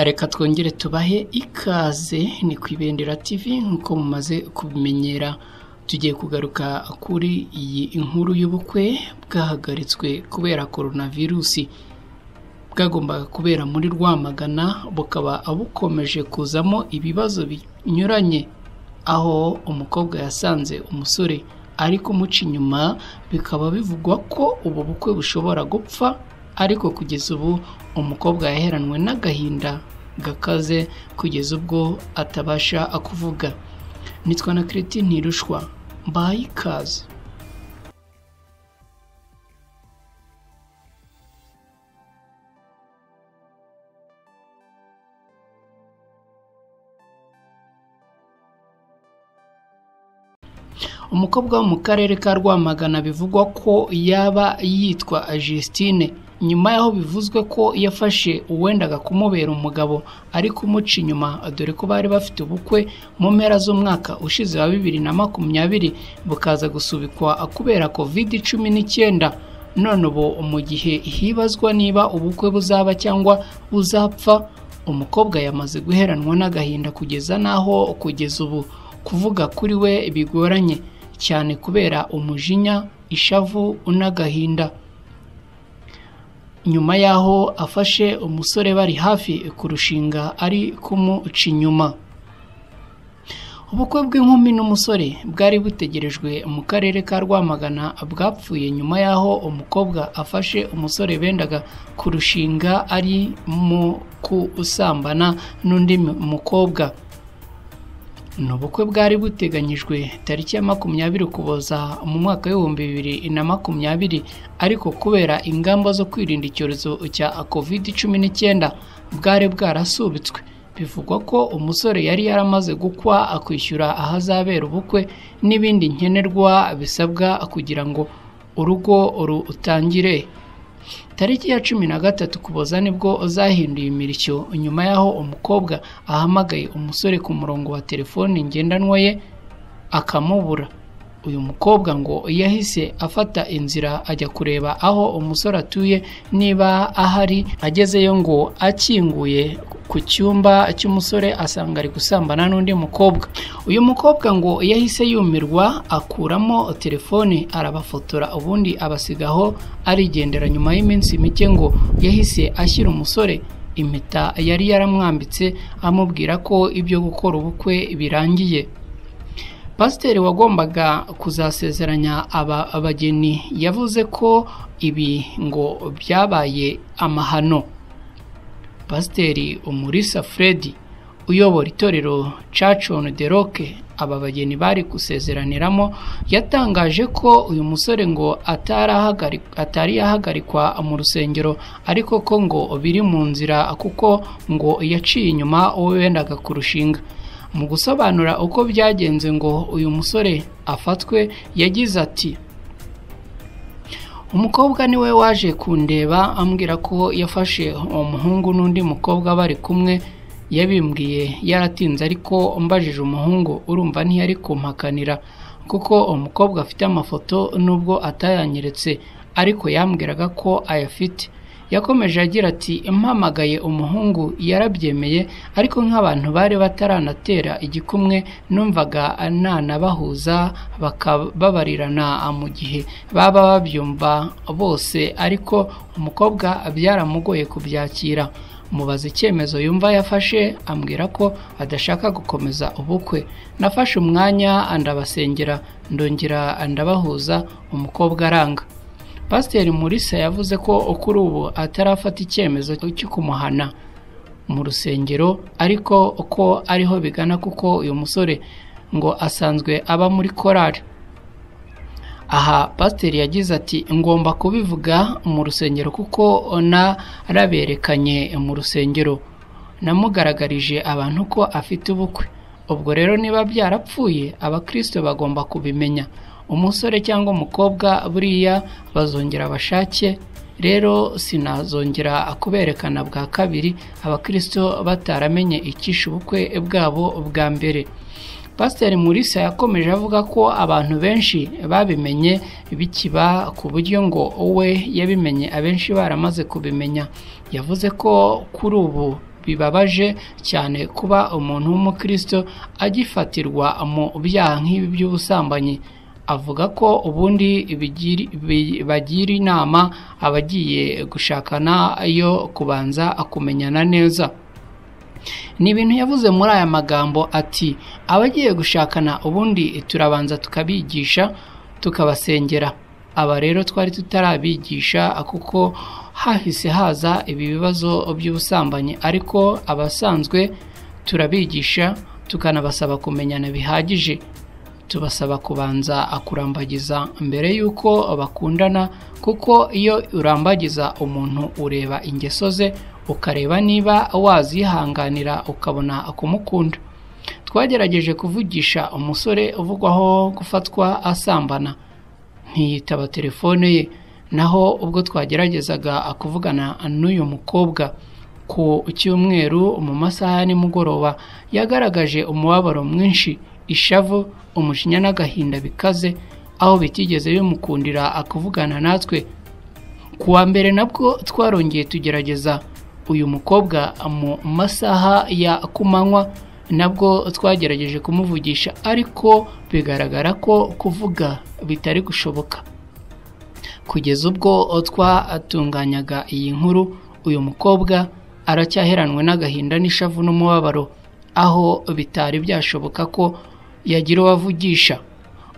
Reka twongere tubahe ikaze ni ku Ibendera TV nkuko mumaze kubimenyera. Tugiye kugaruka kuri iyi inkuru y'ubukwe bwahagaritswe kubera coronavirus. Bwagombaga kubera muri Rwamagana bukaba abukomeje kuzamo ibibazo binyuranye, aho umukobwa yasanze umusore ari kumuca inyuma, bikaba bivugwa ko ubu bukwe bushobora gupfa, ariko kugeza ubu umukobwa yaheranwe n'agahinda gakaze kugeza ubwo atabasha kuvuga. Nitwa na Christine Ntirushwa, mbaye ikaze. Umukobwa wo mu karere ka Rwamagana bivugwa ko yaba yitwa Justine, nyuma yaho bivuzwe ko yafashe uwendaga kumubera umugabo ari kumuca inyuma, dore ko bari bafite ubukwe mu mpera z'umwaka ushize wa 2020 bukaza gusubikwa kubera COVID-19. None ubu mu gihe hibazwa niba ubukwe buzaba cyangwa buzapfa, umukobwa yamaze guheranwa n'agahinda kugeza naho kugeza ubu kuvuga kuri we bigoranye cyane kubera umujinya, ishavu n'agahinda. Nyuma yaho afashe umusore bari hafi kurushinga ari kumuca inyuma. Ubukwe bw'inkumi n'umusore bwari butegerejwe mu karere ka Rwamagana bwapfuye nyuma yaho umukobwa afashe umusore bendaga kurushinga ari mu kusambana n'undi mukobwa. Ubukwe bwari buteganyijwe tariki ya 20 Ukuboza mu mwaka wa 2020, ariko kubera ingamba zo kwirinda icyorezo cya COVID-19 bwari bwarasubitswe. Bivugwa ko umusore yari yaramaze gukwa akwishyura ahazabera ubukwe n'ibindi nkenerwa bisabwa kugira ngo urugo rutangire. Tariki ya 13 Ukuboza nibwo zahinduye imirishyo nyuma yaho umukobwa ahamagaye umusore ku murongo wa telefone ngendanwa ye akamubura. Uyu mukobwa ngo yahise afata inzira ajya kureba aho umusore atuye niba ahari. Agezeyo ngo akinguye ku cyumba cy'umusore asanga ari gusambana n'undi mukobwa. Uyu mukobwa ngo yahise yumirwa akuramo telefone arabafotora, ubundi abasigaho arigendera. Nyuma y'iminsi mike ngo yahise ashyira umusore impeta yari yaramwambitse amubwira ko ibyo gukora ubukwe birangiye. Pasiteri wagombaga kuzasezeranya abageni yavuze ko ibi ngo byabaye amahano. Pasiteri Umulisa Fred uyobora itorero Church on the Rock aba bageni bari gusezeraniramo yatangaje ko uyu musore ngo atari yahagarikwa mu rusengero, ariko ko ngo biri mu nzira kuko ngo yaciye inyuma uwo wendaga kurushinga. Mu gusobanura uko byagenze ngo uyu musore afatwe yagize ati, umukobwa niwe waje kundeba ambwira ko yafashe umuhungu n'undi mukobwa bari kumwe. Yabimbwiye yaratinze, ariko mbajije umuhungu urumva ntiyari kumpakanira kuko umukobwa afite amafoto nubwo atayanyeretse, ariko yambwiraga ko ayafite. Yakomeje agira ati, impamagaye umuhungu yarabyemeye, ariko nk'abantu bari bataranatera igikumwe numvaga nanabahuza bakababarirana mu gihe baba babyumva bose, ariko umukobwa byaramugoye kubyakira. Mubaza icyemezo yumva yafashe, ambwira ko adashaka gukomeza ubukwe. Nafashe umwanya ndabasengera ndongera ndabahuza, umukobwa aranga. Pasiteri Umulisa yavuze ko kuri ubu atarafata icyemezo cyo kumuhana mu rusengero, ariko uko ariho bigana kuko uyu musore ngo asanzwe aba muri korali. Aha pasiteri yagize ati, ngomba kubivuga mu rusengero kuko naraberekanye mu rusengero, namugaragarije abantu ko afite ubukwe. Ubwo rero niba byarapfuye abakristo bagomba kubimenya. Umusore cyangwa umukobwa buriya bazongera bashake, rero sinazongera kuberekana bwa kabiri abakristo bataramenye icyishe ubukwe bwabo bwa mbere. Pasiteri Umulisa yakomeje avuga ko abantu benshi babimenye bikiba ku buryo ngo we yabimenye abenshi baramaze kubimenya. Yavuze ko kuri ubu bibabaje cyane kuba umuntu w'umukristo agifatirwa mu byaha nk'ibi by'ubusambanyi. Avuga ko ubundi bagira inama abagiye gushakana yo kubanza kumenyana neza. Ni ibintu yavuze muri aya magambo ati, abagiye gushakana ubundi turabanza tukabigisha tukabasengera. Aba rero twari tutarabigisha kuko hahise haza ibi bibazo by'ubusambanyi, ariko abasanzwe turabigisha tukanabasaba kumenyana bihagije. Tubasaba kubanza akurambagiza mbere yuko bakundana, kuko iyo urambagiza umuntu ureba ingeso ze ukareba niba wazihanganira ukabona kumukunda. Twagerageje kuvugisha umusore uvugwaho gufatwa asambana, ntiyitaba telefone ye. Naho ubwo twageragezaga kuvugana n'uyu mukobwa ku cyumweru mu masaha ya nimugoroba, yagaragaje umubabaro mwinshi, ishavu, umujinya n'agahinda bikaze, aho bitigeze bimukundira kuvugana natwe. Kuwa mbere nabwo twarongeye tugerageza uyu mukobwa mu masaha ya kumanywa, nabwo twagerageje kumuvugisha, ariko bigaragara ko kuvuga bitari gushoboka. Kugeza ubwo twatunganyaga iyi nkuru, uyu mukobwa aracyaheranwe n'agahinda n'ishavu n'umubabaro, aho bitari byashoboka ko yagira uwavugisha.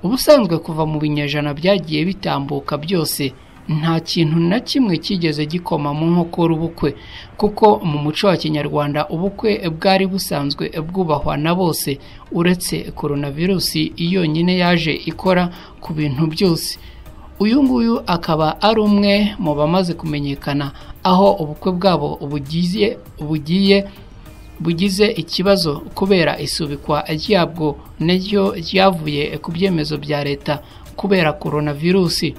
Ubusanzwe kuva mu binyejana byagiye bitambuka byose, nta kintu na kimwe kigeze gikoma mu nkokora ubukwe, kuko mu muco wa Kinyarwanda ubukwe bwari busanzwe bwubahwa na bose, uretse coronavirusi yonyine yaje ikora ku bintu byose. Uyu nguyu akaba ari umwe mu bamaze kumenyekana, aho ubukwe bwabo bugize ikibazo kubera isubikwa ryabwo naryo ryavuye ku byemezo bya leta kubera coronavirusi.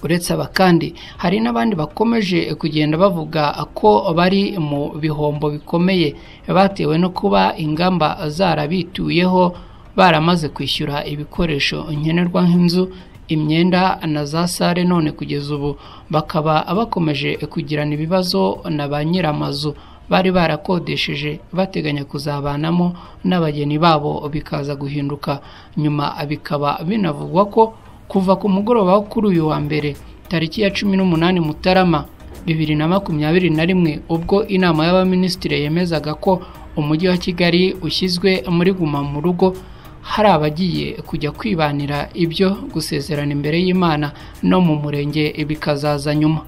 Uretse aba kandi hari n'abandi bakomeje kugenda bavuga ko bari mu bihombo bikomeye batewe no kuba ingamba zarabituyeho, baramaze kwishyura ibikoresho nkenerwa nk'inzu, imyenda na za sare, none kugeza ubu bakaba bakomeje kugirana ibibazo na ba nyiramazu bari barakodesheje bateganya kuzabanamo n'abageni babo, bikaza guhinduka nyuma. Bikaba binavugwa ko kuva ku mugoroba wo kuri uyu wa mbere tariki ya 18 Mutarama 2021, ubwo inama y'abaminisitiri yemezaga ko umujyi wa Kigali ushyizwe muri guma mu rugo, hari abagiye kujya kwibanira ibyo gusezerana imbere y'Imana no mu murenge bikazaza nyuma.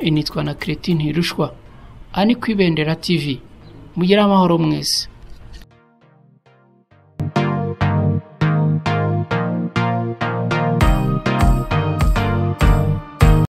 Nitwa na Cretin Ntirushwa, ani ku Ibendera TV. Mugire amahoro mwese.